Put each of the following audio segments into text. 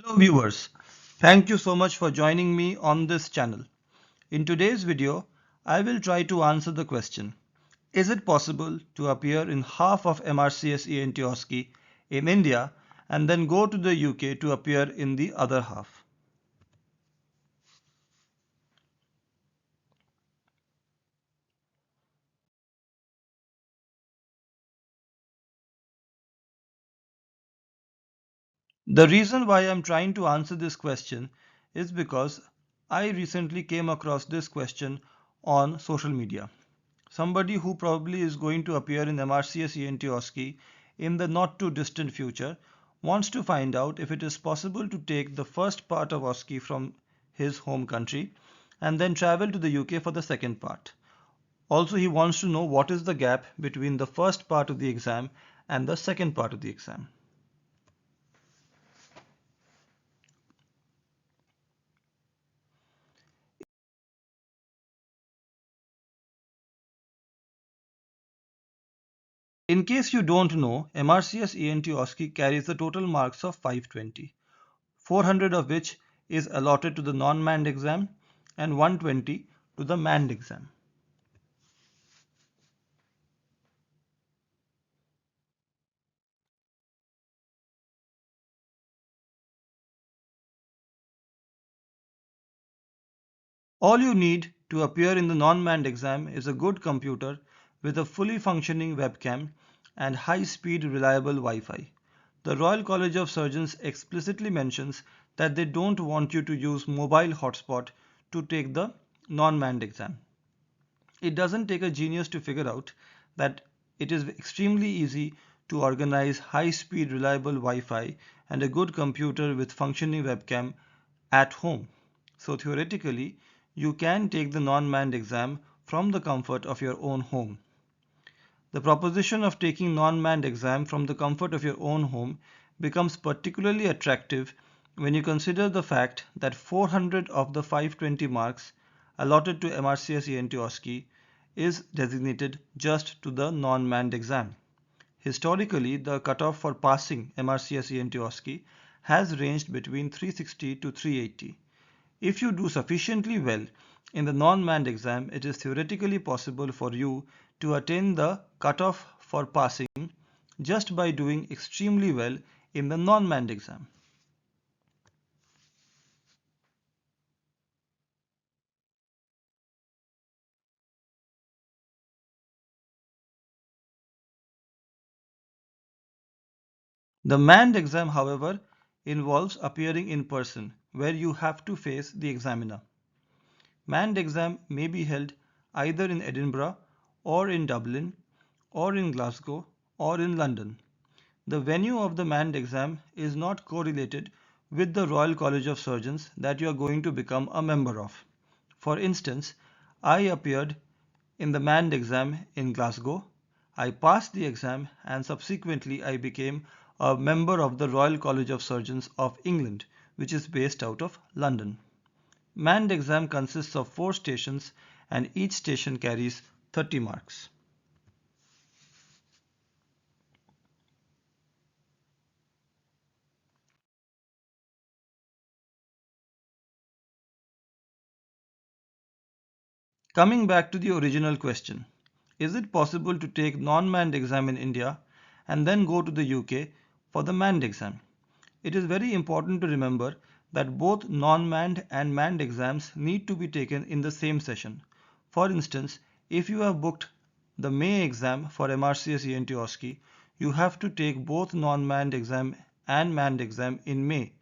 Hello viewers, thank you so much for joining me on this channel. In today's video, I will try to answer the question, is it possible to appear in half of MRCS ENT OSCE in India and then go to the UK to appear in the other half? The reason why I'm trying to answer this question is because I recently came across this question on social media. Somebody who probably is going to appear in MRCS ENT OSCE in the not too distant future wants to find out if it is possible to take the first part of OSCE from his home country and then travel to the UK for the second part. Also, he wants to know what is the gap between the first part of the exam and the second part of the exam. In case you don't know, MRCS ENT OSCE carries the total marks of 520, 400 of which is allotted to the non-manned exam and 120 to the manned exam. All you need to appear in the non-manned exam is a good computer with a fully functioning webcam and high-speed reliable Wi-Fi. The Royal College of Surgeons explicitly mentions that they don't want you to use mobile hotspot to take the non-manned exam. It doesn't take a genius to figure out that it is extremely easy to organize high-speed reliable Wi-Fi and a good computer with functioning webcam at home. So theoretically, you can take the non-manned exam from the comfort of your own home. The proposition of taking non-manned exam from the comfort of your own home becomes particularly attractive when you consider the fact that 400 of the 520 marks allotted to MRCS ENT OSCE is designated just to the non-manned exam. Historically, the cutoff for passing MRCS ENT OSCE has ranged between 360 to 380. If you do sufficiently well in the non-manned exam, it is theoretically possible for you to attain the cutoff for passing just by doing extremely well in the non-manned exam. The manned exam, however, involves appearing in person, where you have to face the examiner. Manned exam may be held either in Edinburgh or in Dublin or in Glasgow or in London. The venue of the manned exam is not correlated with the Royal College of Surgeons that you are going to become a member of. For instance, I appeared in the manned exam in Glasgow. I passed the exam and subsequently I became a member of the Royal College of Surgeons of England, which is based out of London. Manned exam consists of 4 stations and each station carries 30 marks. Coming back to the original question, is it possible to take non-manned exam in India and then go to the UK for the manned exam? It is very important to remember that both non-manned and manned exams need to be taken in the same session. For instance, if you have booked the May exam for MRCS ENT OSCE, you have to take both non-manned exam and manned exam in May.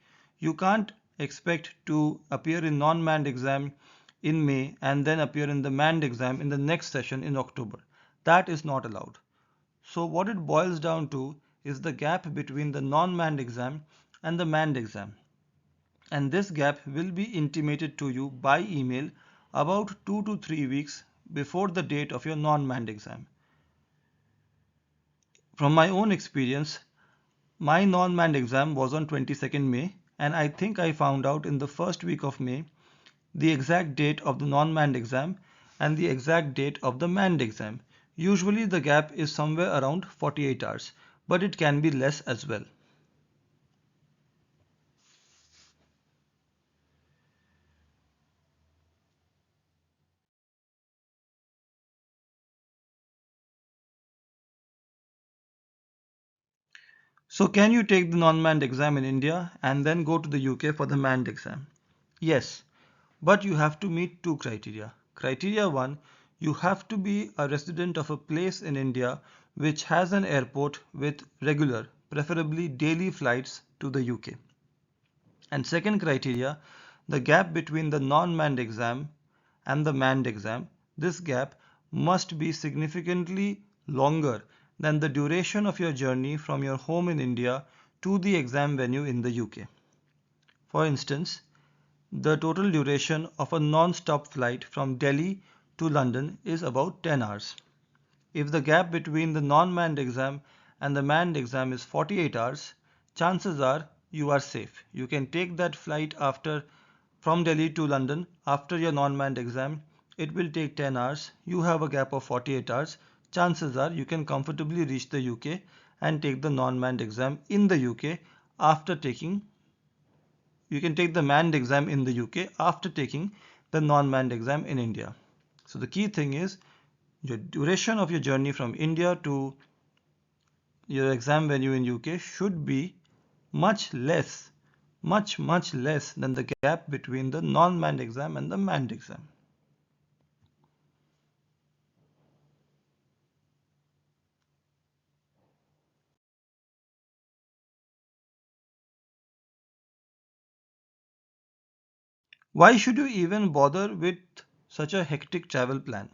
You can't expect to appear in non-manned exam in May and then appear in the manned exam in the next session in October. That is not allowed. So what it boils down to is the gap between the non-manned exam and the manned exam. And this gap will be intimated to you by email about 2 to 3 weeks before the date of your non-manned exam. From my own experience, my non-manned exam was on 22nd May and I think I found out in the first week of May the exact date of the non-manned exam and the exact date of the manned exam. Usually the gap is somewhere around 48 hours, but it can be less as well. So can you take the non-manned exam in India and then go to the UK for the manned exam? Yes, but you have to meet two criteria. Criteria 1, you have to be a resident of a place in India which has an airport with regular, preferably daily flights to the UK. And second criteria, the gap between the non-manned exam and the manned exam, this gap must be significantly longer than the duration of your journey from your home in India to the exam venue in the UK. For instance, the total duration of a non-stop flight from Delhi to London is about 10 hours. If the gap between the non-manned exam and the manned exam is 48 hours, chances are you are safe. You can take that flight from Delhi to London after your non-manned exam. It will take 10 hours. You have a gap of 48 hours. Chances are you can comfortably reach the UK and take the non-manned exam in the UK after taking you can take the manned exam in the UK after taking the non-manned exam in India. So the key thing is your duration of your journey from India to your exam venue in UK should be much less, much less than the gap between the non-manned exam and the manned exam. Why should you even bother with such a hectic travel plan?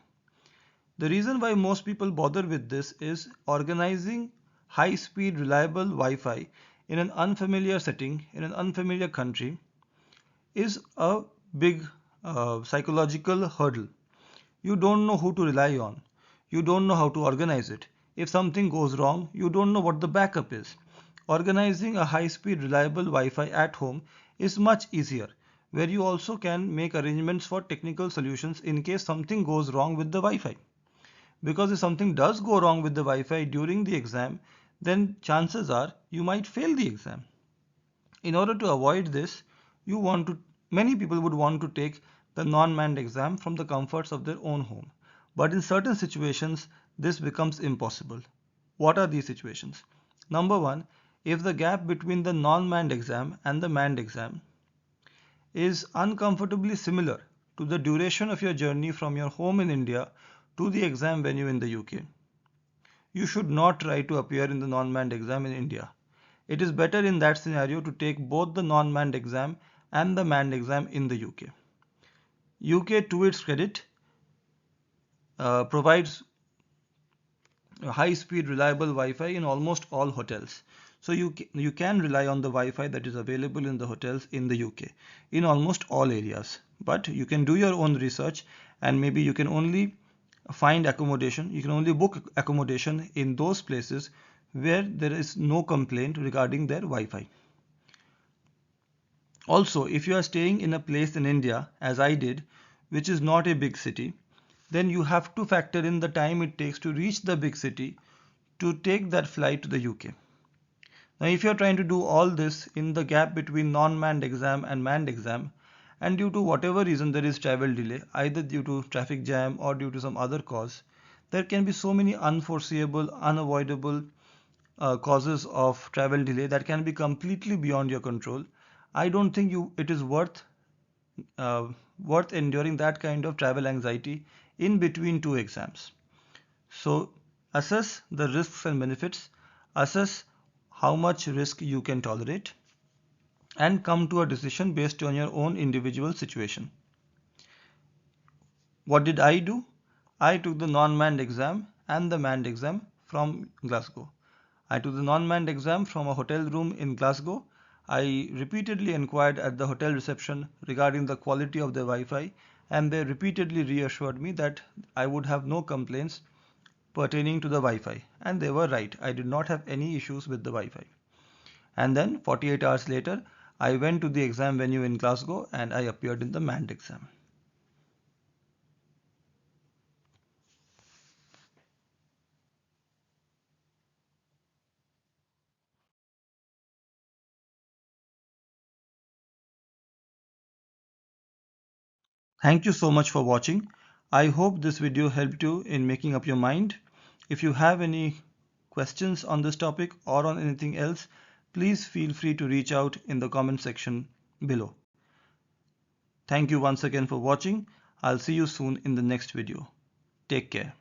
The reason why most people bother with this is organizing high-speed, reliable Wi-Fi in an unfamiliar setting, in an unfamiliar country, is a big psychological hurdle. You don't know who to rely on. You don't know how to organize it. If something goes wrong, you don't know what the backup is. Organizing a high-speed, reliable Wi-Fi at home is much easier, where you also can make arrangements for technical solutions in case something goes wrong with the Wi-Fi. Because if something does go wrong with the Wi-Fi during the exam, then chances are you might fail the exam. In order to avoid this, many people would want to take the non-manned exam from the comforts of their own home. But in certain situations, this becomes impossible. What are these situations? Number one, if the gap between the non-manned exam and the manned exam is uncomfortably similar to the duration of your journey from your home in India to the exam venue in the UK, you should not try to appear in the non-manned exam in India. It is better in that scenario to take both the non-manned exam and the manned exam in the UK. UK, to its credit, provides high-speed, reliable Wi-Fi in almost all hotels. So you can rely on the Wi-Fi that is available in the hotels in the UK in almost all areas. But you can do your own research, and maybe you can only find accommodation, you can only book accommodation in those places where there is no complaint regarding their Wi-Fi. Also, if you are staying in a place in India, as I did, which is not a big city, then you have to factor in the time it takes to reach the big city to take that flight to the UK. Now, if you are trying to do all this in the gap between non-manned exam and manned exam, and due to whatever reason there is travel delay, either due to traffic jam or due to some other cause, there can be so many unforeseeable, unavoidable causes of travel delay that can be completely beyond your control. I don't think it is uh, worth enduring that kind of travel anxiety in between two exams. So assess the risks and benefits, assess how much risk you can tolerate, and come to a decision based on your own individual situation. What did I do? I took the non-manned exam and the manned exam from Glasgow. I took the non-manned exam from a hotel room in Glasgow. I repeatedly inquired at the hotel reception regarding the quality of the Wi-Fi, and they repeatedly reassured me that I would have no complaints pertaining to the Wi-Fi. And they were right. I did not have any issues with the Wi-Fi. And then 48 hours later, I went to the exam venue in Glasgow and I appeared in the manned exam. Thank you so much for watching. I hope this video helped you in making up your mind. If you have any questions on this topic or on anything else, please feel free to reach out in the comment section below. Thank you once again for watching. I'll see you soon in the next video. Take care.